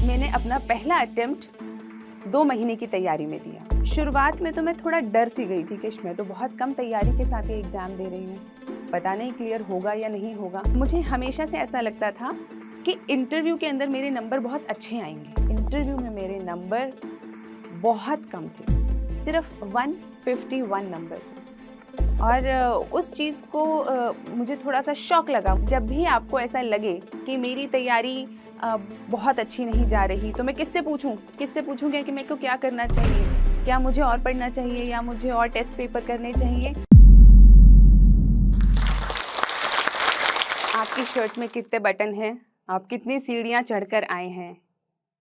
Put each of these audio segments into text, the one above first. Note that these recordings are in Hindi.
मैंने अपना पहला अटेम्प्ट 2 महीने की तैयारी में दिया। शुरुआत में तो मैं थोड़ा डर सी गई थी कि मैं तो बहुत कम तैयारी के साथ ये एग्ज़ाम दे रही हूँ, पता नहीं क्लियर होगा या नहीं होगा। मुझे हमेशा से ऐसा लगता था कि इंटरव्यू के अंदर मेरे नंबर बहुत अच्छे आएंगे। इंटरव्यू में मेरे नंबर बहुत कम थे, सिर्फ 151 नंबर। और उस चीज़ को मुझे थोड़ा सा शॉक लगा। जब भी आपको ऐसा लगे कि मेरी तैयारी बहुत अच्छी नहीं जा रही तो मैं किससे पूछूंगी कि मेरे को क्या करना चाहिए, क्या मुझे और पढ़ना चाहिए या मुझे और टेस्ट पेपर करने चाहिए। आपकी शर्ट में कितने बटन हैं, आप कितनी सीढ़ियाँ चढ़कर आए हैं,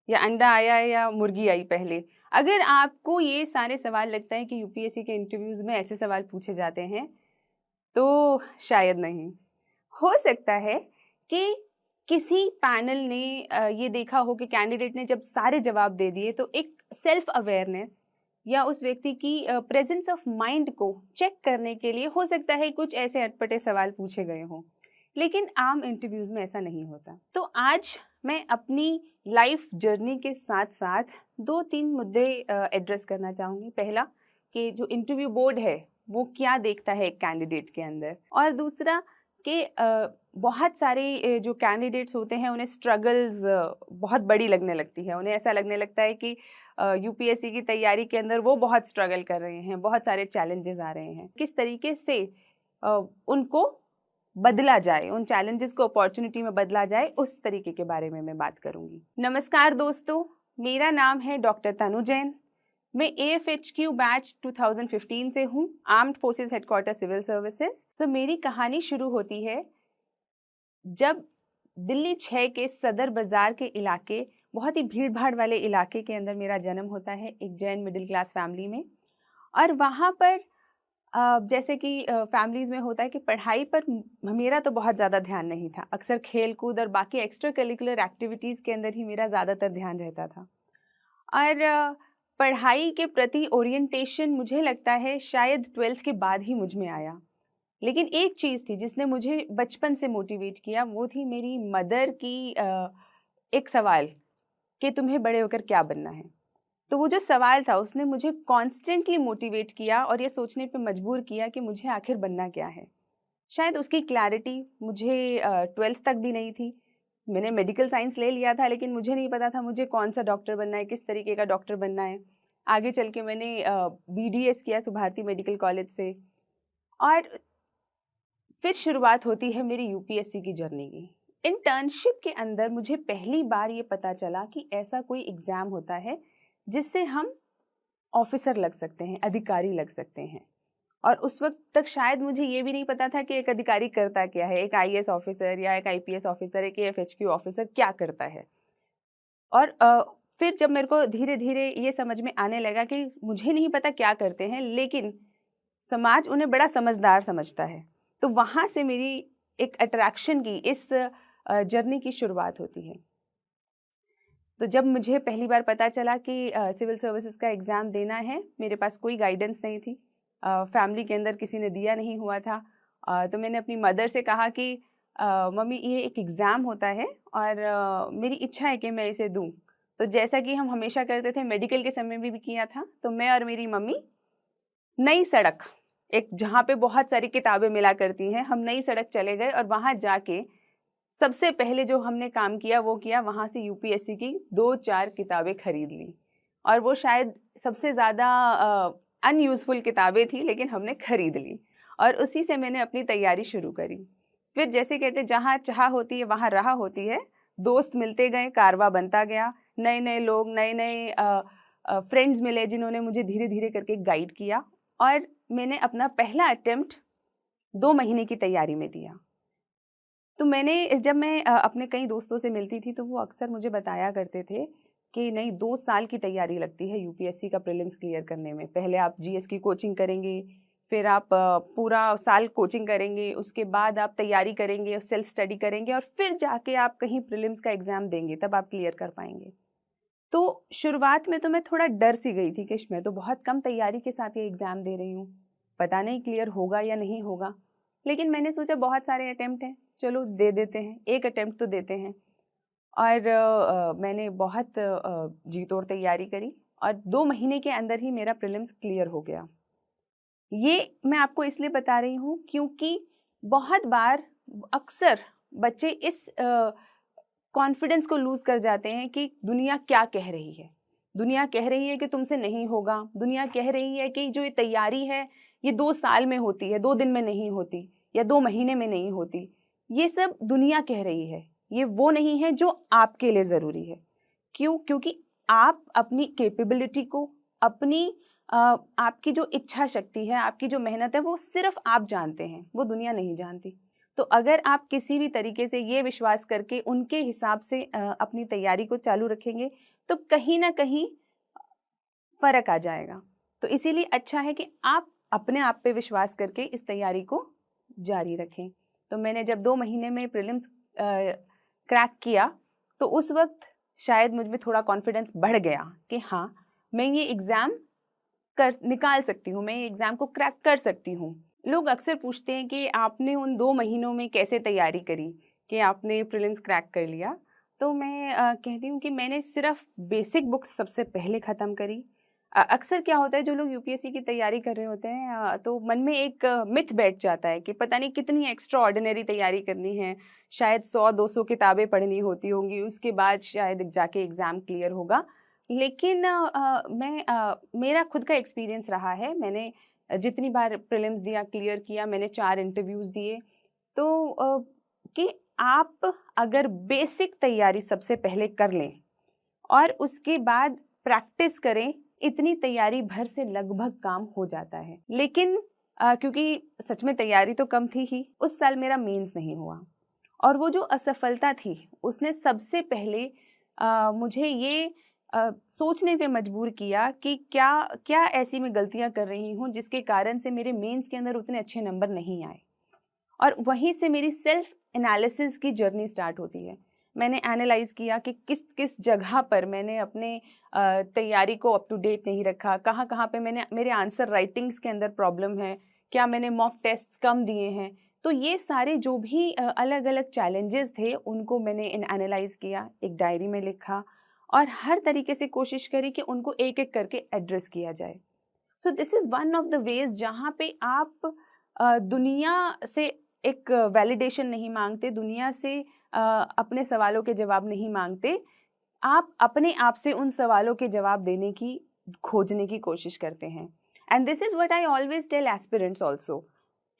या अंडा आया या मुर्गी आई पहले। अगर आपको ये सारे सवाल लगता है कि यूपीएससी के इंटरव्यूज़ में ऐसे सवाल पूछे जाते हैं तो शायद नहीं। हो सकता है कि किसी पैनल ने ये देखा हो कि कैंडिडेट ने जब सारे जवाब दे दिए तो एक सेल्फ अवेयरनेस या उस व्यक्ति की प्रेजेंस ऑफ माइंड को चेक करने के लिए हो सकता है कुछ ऐसे अटपटे सवाल पूछे गए हों, लेकिन आम इंटरव्यूज़ में ऐसा नहीं होता। तो आज मैं अपनी लाइफ जर्नी के साथ साथ 2-3 मुद्दे एड्रेस करना चाहूँगी। पहला कि जो इंटरव्यू बोर्ड है वो क्या देखता है एक कैंडिडेट के अंदर, और दूसरा कि बहुत सारे जो कैंडिडेट्स होते हैं उन्हें स्ट्रगल्स बहुत बड़ी लगने लगती है। उन्हें ऐसा लगने लगता है कि यूपीएससी की तैयारी के अंदर वो बहुत स्ट्रगल कर रहे हैं, बहुत सारे चैलेंजेस आ रहे हैं। किस तरीके से उनको बदला जाए, उन चैलेंजेस को अपॉर्चुनिटी में बदला जाए, उस तरीके के बारे में मैं बात करूंगी। नमस्कार दोस्तों, मेरा नाम है डॉक्टर तनु जैन। मैं AFHQ बैच 2015 से हूँ, armed forces headquarter civil services. So मेरी कहानी शुरू होती है जब दिल्ली 6 के सदर बाज़ार के इलाके, बहुत ही भीड़ भाड़ वाले इलाके के अंदर मेरा जन्म होता है, एक जैन मिडिल क्लास फैमिली में। और वहाँ पर जैसे कि फैमिलीज़ में होता है कि पढ़ाई पर मेरा तो बहुत ज़्यादा ध्यान नहीं था। अक्सर खेल कूद और बाकी एक्स्ट्रा करिकुलर एक्टिविटीज़ के अंदर ही मेरा ज़्यादातर ध्यान रहता था। और पढ़ाई के प्रति ओरिएंटेशन मुझे लगता है शायद 12th के बाद ही मुझ में आया। लेकिन एक चीज़ थी जिसने मुझे बचपन से मोटिवेट किया, वो थी मेरी मदर की एक सवाल कि तुम्हें बड़े होकर क्या बनना है। तो वो जो सवाल था उसने मुझे कॉन्स्टेंटली मोटिवेट किया और ये सोचने पे मजबूर किया कि मुझे आखिर बनना क्या है। शायद उसकी क्लैरिटी मुझे 12th तक भी नहीं थी। मैंने मेडिकल साइंस ले लिया था, लेकिन मुझे नहीं पता था मुझे कौन सा डॉक्टर बनना है, किस तरीके का डॉक्टर बनना है। आगे चल के मैंने BDS किया सुभारती मेडिकल कॉलेज से, और फिर शुरुआत होती है मेरी यूपीएससी की जर्नी की। इंटर्नशिप के अंदर मुझे पहली बार ये पता चला कि ऐसा कोई एग्ज़ाम होता है जिससे हम ऑफिसर लग सकते हैं, अधिकारी लग सकते हैं। और उस वक्त तक शायद मुझे ये भी नहीं पता था कि एक अधिकारी करता क्या है, एक IAS ऑफिसर या एक IPS ऑफिसर, एक AFHQ ऑफिसर क्या करता है। और फिर जब मेरे को धीरे धीरे ये समझ में आने लगा कि मुझे नहीं पता क्या करते हैं, लेकिन समाज उन्हें बड़ा समझदार समझता है, तो वहाँ से मेरी एक अट्रैक्शन की इस जर्नी की शुरुआत होती है। तो जब मुझे पहली बार पता चला कि सिविल सर्विसेज का एग्ज़ाम देना है, मेरे पास कोई गाइडेंस नहीं थी, फैमिली के अंदर किसी ने दिया नहीं हुआ था। तो मैंने अपनी मदर से कहा कि मम्मी ये एक एग्ज़ाम होता है और मेरी इच्छा है कि मैं इसे दूँ। तो जैसा कि हम हमेशा करते थे, मेडिकल के समय में भी किया था, तो मैं और मेरी मम्मी नई सड़क, एक जहाँ पे बहुत सारी किताबें मिला करती हैं, हम नई सड़क चले गए और वहाँ जाके सबसे पहले जो हमने काम किया वो किया, वहाँ से यूपीएससी की 2-4 किताबें खरीद ली। और वो शायद सबसे ज़्यादा अनयूज़फुल किताबें थी, लेकिन हमने खरीद ली और उसी से मैंने अपनी तैयारी शुरू करी। फिर जैसे कहते जहाँ चाह होती है वहाँ राह होती है, दोस्त मिलते गए, कारवां बनता गया, नए नए लोग, नए नए फ्रेंड्स मिले जिन्होंने मुझे धीरे धीरे करके गाइड किया, और मैंने अपना पहला अटेम्प्ट 2 महीने की तैयारी में दिया। तो जब मैं अपने कई दोस्तों से मिलती थी तो वो अक्सर मुझे बताया करते थे कि नहीं, 2 साल की तैयारी लगती है यूपीएससी का प्रीलिम्स क्लियर करने में। पहले आप GS की कोचिंग करेंगे, फिर आप पूरा साल कोचिंग करेंगे, उसके बाद आप तैयारी करेंगे, सेल्फ स्टडी करेंगे, और फिर जाके आप कहीं प्रीलिम्स का एग्ज़ाम देंगे, तब आप क्लियर कर पाएंगे। तो शुरुआत में तो मैं थोड़ा डर सी गई थी कि मैं तो बहुत कम तैयारी के साथ ये एग्ज़ाम दे रही हूँ, पता नहीं क्लियर होगा या नहीं होगा। लेकिन मैंने सोचा बहुत सारे अटेम्प्ट हैं, चलो दे देते हैं, एक अटेम्प्ट तो देते हैं। और मैंने बहुत जी तोड़ तैयारी करी और 2 महीने के अंदर ही मेरा प्रीलिम्स क्लियर हो गया। ये मैं आपको इसलिए बता रही हूँ क्योंकि बहुत बार अक्सर बच्चे इस कॉन्फिडेंस को लूज़ कर जाते हैं कि दुनिया क्या कह रही है। दुनिया कह रही है कि तुमसे नहीं होगा, दुनिया कह रही है कि जो ये तैयारी है ये 2 साल में होती है, 2 दिन में नहीं होती या 2 महीने में नहीं होती। ये सब दुनिया कह रही है, ये वो नहीं है जो आपके लिए ज़रूरी है। क्यों? क्योंकि आप अपनी कैपेबिलिटी को, अपनी आपकी जो इच्छा शक्ति है, आपकी जो मेहनत है, वो सिर्फ आप जानते हैं, वो दुनिया नहीं जानती। तो अगर आप किसी भी तरीके से ये विश्वास करके उनके हिसाब से अपनी तैयारी को चालू रखेंगे तो कहीं ना कहीं फ़र्क आ जाएगा। तो इसीलिए अच्छा है कि आप अपने आप पे विश्वास करके इस तैयारी को जारी रखें। तो मैंने जब 2 महीने में प्रीलिम्स क्रैक किया तो उस वक्त शायद मुझ में थोड़ा कॉन्फिडेंस बढ़ गया कि हाँ, मैं ये एग्ज़ाम निकाल सकती हूँ, मैं ये एग्ज़ाम को क्रैक कर सकती हूँ। लोग अक्सर पूछते हैं कि आपने उन 2 महीनों में कैसे तैयारी करी कि आपने प्रीलिम्स क्रैक कर लिया। तो मैं कहती हूँ कि मैंने सिर्फ बेसिक बुक्स सबसे पहले ख़त्म करी। अक्सर क्या होता है, जो लोग यूपीएससी की तैयारी कर रहे होते हैं तो मन में एक मिथ बैठ जाता है कि पता नहीं कितनी एक्स्ट्रा ऑर्डिनरी तैयारी करनी है, शायद 100-200 किताबें पढ़नी होती होंगी, उसके बाद शायद जाके एग्ज़ाम क्लियर होगा। लेकिन मेरा खुद का एक्सपीरियंस रहा है, मैंने जितनी बार प्रीलिम्स दिया, क्लियर किया, मैंने 4 इंटरव्यूज़ दिए, तो कि आप अगर बेसिक तैयारी सबसे पहले कर लें और उसके बाद प्रैक्टिस करें, इतनी तैयारी भर से लगभग काम हो जाता है। लेकिन क्योंकि सच में तैयारी तो कम थी ही, उस साल मेरा मेंस नहीं हुआ और वो जो असफलता थी उसने सबसे पहले मुझे ये सोचने पे मजबूर किया कि क्या क्या ऐसी मैं गलतियां कर रही हूँ जिसके कारण से मेरे मेंस के अंदर उतने अच्छे नंबर नहीं आए। और वहीं से मेरी सेल्फ एनालिसिस की जर्नी स्टार्ट होती है। मैंने एनालाइज़ किया कि किस किस जगह पर मैंने अपने तैयारी को अप टू डेट नहीं रखा, कहाँ कहाँ पे मैंने मेरे आंसर राइटिंग्स के अंदर प्रॉब्लम है, क्या मैंने मॉक टेस्ट्स कम दिए हैं। तो ये सारे जो भी अलग अलग चैलेंजेस थे उनको मैंने एनालाइज़ किया, एक डायरी में लिखा और हर तरीके से कोशिश करी कि उनको एक एक करके एड्रेस किया जाए। So this is one of the ways जहाँ पे आप दुनिया से एक वैलिडेशन नहीं मांगते, दुनिया से अपने सवालों के जवाब नहीं मांगते, आप अपने आप से उन सवालों के जवाब देने की, खोजने की कोशिश करते हैं। And this is what I always tell aspirants also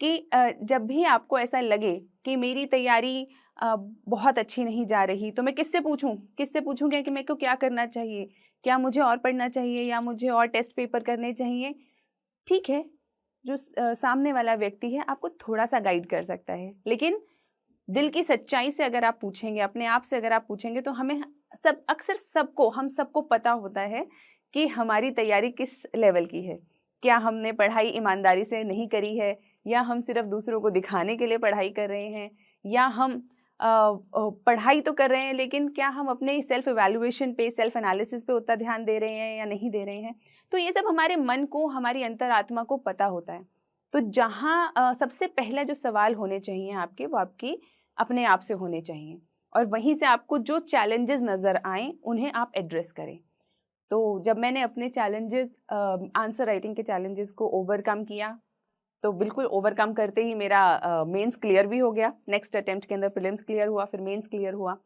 कि जब भी आपको ऐसा लगे कि मेरी तैयारी बहुत अच्छी नहीं जा रही, तो मैं किससे पूछूं? किससे पूछूंगा कि मेरे को क्या करना चाहिए? क्या मुझे और पढ़ना चाहिए या मुझे और टेस्ट पेपर करने चाहिए? ठीक है, जो सामने वाला व्यक्ति है आपको थोड़ा-सा गाइड कर सकता है, लेकिन दिल की सच्चाई से अगर आप पूछेंगे, अपने आप से अगर आप पूछेंगे तो हमें हम सबको पता होता है कि हमारी तैयारी किस लेवल की है। क्या हमने पढ़ाई ईमानदारी से नहीं करी है या हम सिर्फ दूसरों को दिखाने के लिए पढ़ाई कर रहे हैं या हम पढ़ाई तो कर रहे हैं लेकिन क्या हम अपने सेल्फ इवैल्यूएशन पे, सेल्फ एनालिसिस पे उतना ध्यान दे रहे हैं या नहीं दे रहे हैं। तो ये सब हमारे मन को, हमारी अंतरात्मा को पता होता है। तो जहाँ सबसे पहला जो सवाल होने चाहिए आपके, वो आपकी अपने आप से होने चाहिए और वहीं से आपको जो चैलेंजेस नज़र आएँ उन्हें आप एड्रेस करें। तो जब मैंने अपने चैलेंजेस आंसर राइटिंग के चैलेंजेस को ओवरकम किया, तो बिल्कुल ओवरकम करते ही मेरा मेंस क्लियर भी हो गया। नेक्स्ट अटेम्प्ट के अंदर प्रीलिम्स क्लियर हुआ, फिर मेंस क्लियर हुआ।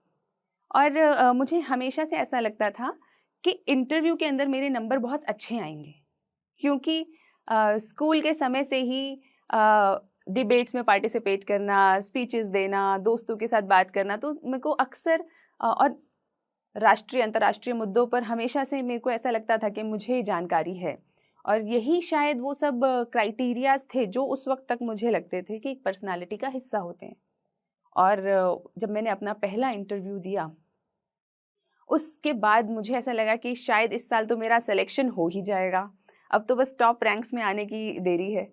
और मुझे हमेशा से ऐसा लगता था कि इंटरव्यू के अंदर मेरे नंबर बहुत अच्छे आएंगे क्योंकि स्कूल के समय से ही डिबेट्स में पार्टिसिपेट करना, स्पीचेस देना, दोस्तों के साथ बात करना, तो मेरे को अक्सर और राष्ट्रीय अंतर्राष्ट्रीय मुद्दों पर हमेशा से मेरे को ऐसा लगता था कि मुझे जानकारी है और यही शायद वो सब क्राइटेरियाज थे जो उस वक्त तक मुझे लगते थे कि एक पर्सनालिटी का हिस्सा होते हैं। और जब मैंने अपना पहला इंटरव्यू दिया उसके बाद मुझे ऐसा लगा कि शायद इस साल तो मेरा सिलेक्शन हो ही जाएगा, अब तो बस टॉप रैंक्स में आने की देरी है।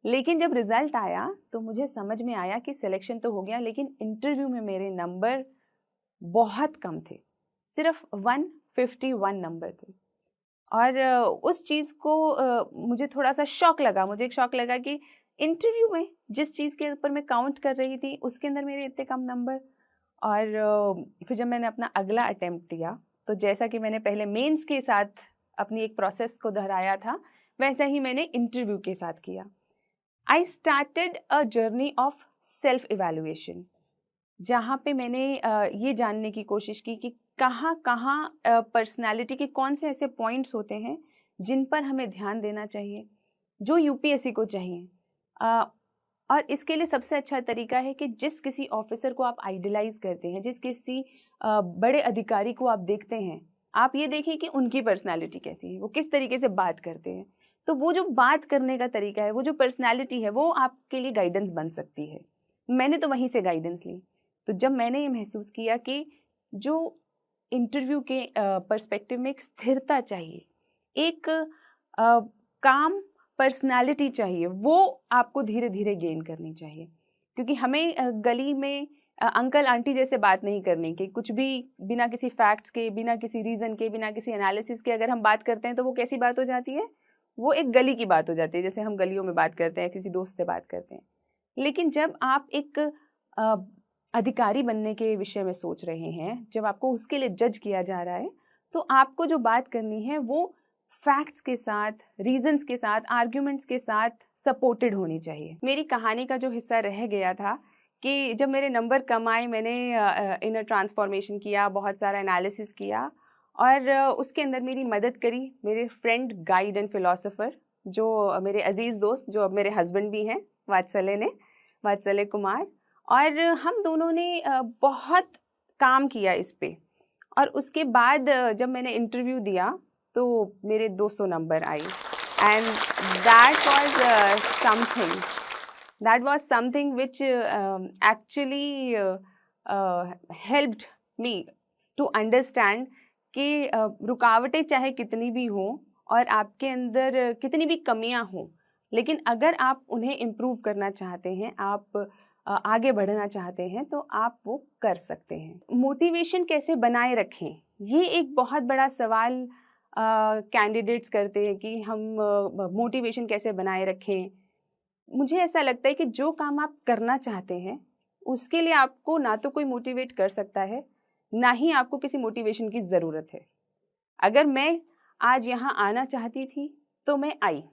लेकिन जब रिज़ल्ट आया तो मुझे समझ में आया कि सिलेक्शन तो हो गया लेकिन इंटरव्यू में मेरे नंबर बहुत कम थे, सिर्फ 151 नंबर थे। और उस चीज़ को मुझे थोड़ा सा शॉक लगा, मुझे एक शॉक लगा कि इंटरव्यू में जिस चीज़ के ऊपर मैं काउंट कर रही थी उसके अंदर मेरे इतने कम नंबर। और फिर जब मैंने अपना अगला अटेम्प्ट दिया, तो जैसा कि मैंने पहले मेंस के साथ अपनी एक प्रोसेस को दोहराया था, वैसा ही मैंने इंटरव्यू के साथ किया। I started a journey of self evaluation, जहाँ पे मैंने ये जानने की कोशिश की कि कहाँ कहाँ पर्सनैलिटी के कौन से ऐसे पॉइंट्स होते हैं जिन पर हमें ध्यान देना चाहिए, जो यूपीएससी को चाहिए। और इसके लिए सबसे अच्छा तरीका है कि जिस किसी ऑफिसर को आप आइडलाइज करते हैं, जिस किसी बड़े अधिकारी को आप देखते हैं, आप ये देखें कि उनकी पर्सनैलिटी कैसी है, वो किस तरीके से बात करते हैं। तो वो जो बात करने का तरीका है, वो जो पर्सनैलिटी है, वो आपके लिए गाइडेंस बन सकती है। मैंने तो वहीं से गाइडेंस ली। तो जब मैंने ये महसूस किया कि जो इंटरव्यू के पर्सपेक्टिव में एक स्थिरता चाहिए, एक काम पर्सनालिटी चाहिए, वो आपको धीरे धीरे गेन करनी चाहिए। क्योंकि हमें गली में अंकल आंटी जैसे बात नहीं करनी कि कुछ भी बिना किसी फैक्ट्स के, बिना किसी रीज़न के, बिना किसी एनालिसिस के अगर हम बात करते हैं तो वो कैसी बात हो जाती है, वो एक गली की बात हो जाती है, जैसे हम गलियों में बात करते हैं, किसी दोस्त से बात करते हैं। लेकिन जब आप एक अधिकारी बनने के विषय में सोच रहे हैं, जब आपको उसके लिए जज किया जा रहा है, तो आपको जो बात करनी है वो फैक्ट्स के साथ, रीजंस के साथ, आर्ग्यूमेंट्स के साथ सपोर्टेड होनी चाहिए। मेरी कहानी का जो हिस्सा रह गया था कि जब मेरे नंबर कम आए, मैंने इनर ट्रांसफॉर्मेशन किया, बहुत सारा एनालिसिस किया, और उसके अंदर मेरी मदद करी मेरे फ्रेंड, गाइड एंड फिलोसोफर, जो मेरे अजीज़ दोस्त, जो अब मेरे हस्बैंड भी हैं, वात्सल्य कुमार। और हम दोनों ने बहुत काम किया इस पे। और उसके बाद जब मैंने इंटरव्यू दिया तो मेरे 200 नंबर आए, and that was something which actually helped me to understand कि रुकावटें चाहे कितनी भी हों और आपके अंदर कितनी भी कमियां हों, लेकिन अगर आप उन्हें इम्प्रूव करना चाहते हैं, आप आगे बढ़ना चाहते हैं, तो आप वो कर सकते हैं। मोटिवेशन कैसे बनाए रखें, ये एक बहुत बड़ा सवाल कैंडिडेट्स करते हैं कि हम मोटिवेशन कैसे बनाए रखें। मुझे ऐसा लगता है कि जो काम आप करना चाहते हैं उसके लिए आपको ना तो कोई मोटिवेट कर सकता है, ना ही आपको किसी मोटिवेशन की ज़रूरत है। अगर मैं आज यहाँ आना चाहती थी तो मैं आई,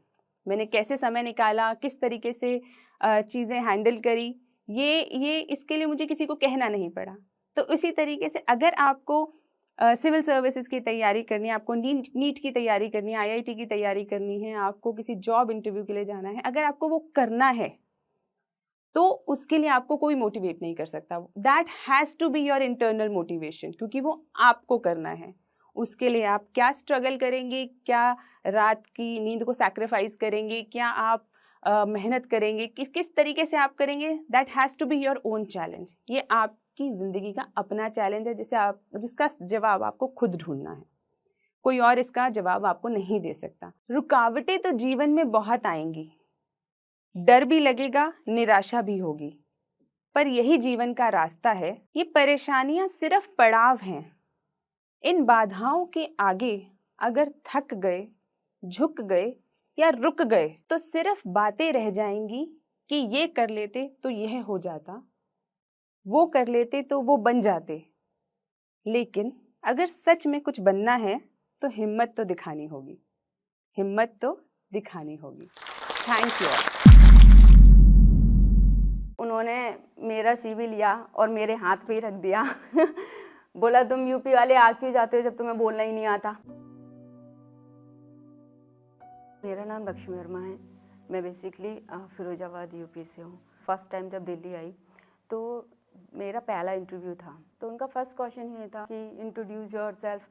मैंने कैसे समय निकाला, किस तरीके से चीज़ें हैंडल करी, ये इसके लिए मुझे किसी को कहना नहीं पड़ा। तो इसी तरीके से अगर आपको सिविल सर्विसेज की तैयारी करनी है, आपको नीट की तैयारी करनी है, आईआईटी की तैयारी करनी है, आपको किसी जॉब इंटरव्यू के लिए जाना है, अगर आपको वो करना है तो उसके लिए आपको कोई मोटिवेट नहीं कर सकता। That has to be your internal motivation, क्योंकि वो आपको करना है। उसके लिए आप क्या स्ट्रगल करेंगे, क्या रात की नींद को सैक्रिफाइस करेंगे, क्या आप मेहनत करेंगे, किस तरीके से आप करेंगे, that has to be your own challenge. ये आपकी ज़िंदगी का अपना चैलेंज है, जिसका जवाब आपको खुद ढूंढना है। कोई और इसका जवाब आपको नहीं दे सकता। रुकावटें तो जीवन में बहुत आएंगी, डर भी लगेगा, निराशा भी होगी, पर यही जीवन का रास्ता है। ये परेशानियां सिर्फ पड़ाव हैं। इन बाधाओं के आगे अगर थक गए, झुक गए या रुक गए तो सिर्फ बातें रह जाएंगी कि ये कर लेते तो यह हो जाता, वो कर लेते तो वो बन जाते। लेकिन अगर सच में कुछ बनना है तो हिम्मत तो दिखानी होगी, हिम्मत तो दिखानी होगी। Thank you. उन्होंने मेरा CV लिया और मेरे हाथ पे ही रख दिया। बोला तुम यूपी वाले आ क्यों जाते हो जब तुम्हें बोलना ही नहीं आता। मेरा नाम लक्ष्मी वर्मा है। मैं बेसिकली फिरोजाबाद यूपी से हूँ। फर्स्ट टाइम जब दिल्ली आई तो मेरा पहला इंटरव्यू था, तो उनका फर्स्ट क्वेश्चन ये था कि इंट्रोड्यूस योरसेल्फ।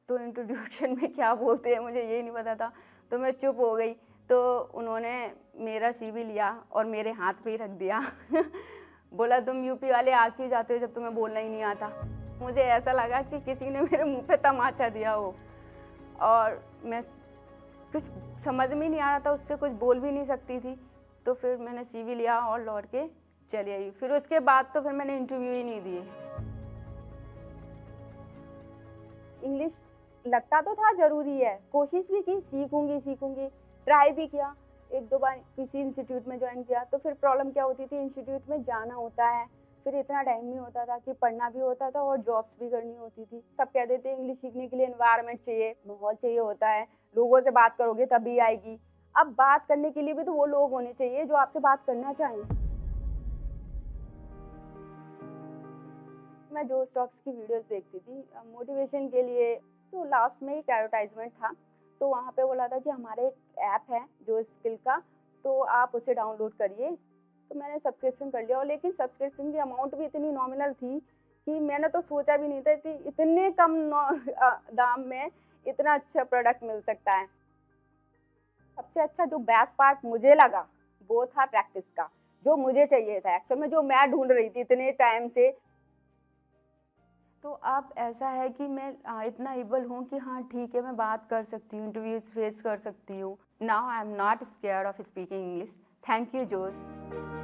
तो इंट्रोड्यूशन में क्या बोलते हैं मुझे ये नहीं पता था, तो मैं चुप हो गई। तो उन्होंने मेरा CV लिया और मेरे हाथ पे ही रख दिया। बोला तुम यूपी वाले आ क्यों जाते हो जब तुम्हें बोलना ही नहीं आता। मुझे ऐसा लगा कि किसी ने मेरे मुंह पे तमाचा दिया हो, और मैं कुछ समझ में नहीं आ रहा था, उससे कुछ बोल भी नहीं सकती थी। तो फिर मैंने CV लिया और लौट के चली आई। फिर उसके बाद तो फिर मैंने इंटरव्यू ही नहीं दिए। इंग्लिश लगता तो था ज़रूरी है, कोशिश भी की, सीखूंगी, ट्राई भी किया। 1-2 बार किसी इंस्टीट्यूट में ज्वाइन किया। तो फिर प्रॉब्लम क्या होती थी, इंस्टीट्यूट में जाना होता है, फिर इतना टाइम नहीं होता था कि पढ़ना भी होता था और जॉब्स भी करनी होती थी। सब कह देते हैं इंग्लिश सीखने के लिए एनवायरनमेंट चाहिए, माहौल चाहिए होता है, लोगों से बात करोगे तभी आएगी। अब बात करने के लिए भी तो वो लोग होने चाहिए जो आपसे बात करना चाहें। मैं जो स्टॉक्स की वीडियोस देखती थी मोटिवेशन के लिए, तो लास्ट में एक एडवर्टाइजमेंट था, तो वहाँ पे बोला था कि हमारे एक ऐप है जो स्किल का, तो आप उसे डाउनलोड करिए। तो मैंने सब्सक्रिप्शन कर लिया, और लेकिन सब्सक्रिप्शन की अमाउंट भी इतनी नॉमिनल थी कि मैंने तो सोचा भी नहीं था कि इतने कम दाम में इतना अच्छा प्रोडक्ट मिल सकता है। सबसे अच्छा जो बेस्ट पार्ट मुझे लगा वो था प्रैक्टिस का, जो मुझे चाहिए था एक्चुअल में, जो मैं ढूंढ रही थी इतने टाइम से। तो अब ऐसा है कि मैं इतना एबल हूँ कि हाँ ठीक है, मैं बात कर सकती हूँ, इंटरव्यूज फेस कर सकती हूँ। Now I am not scared of speaking English. Thank you जोश।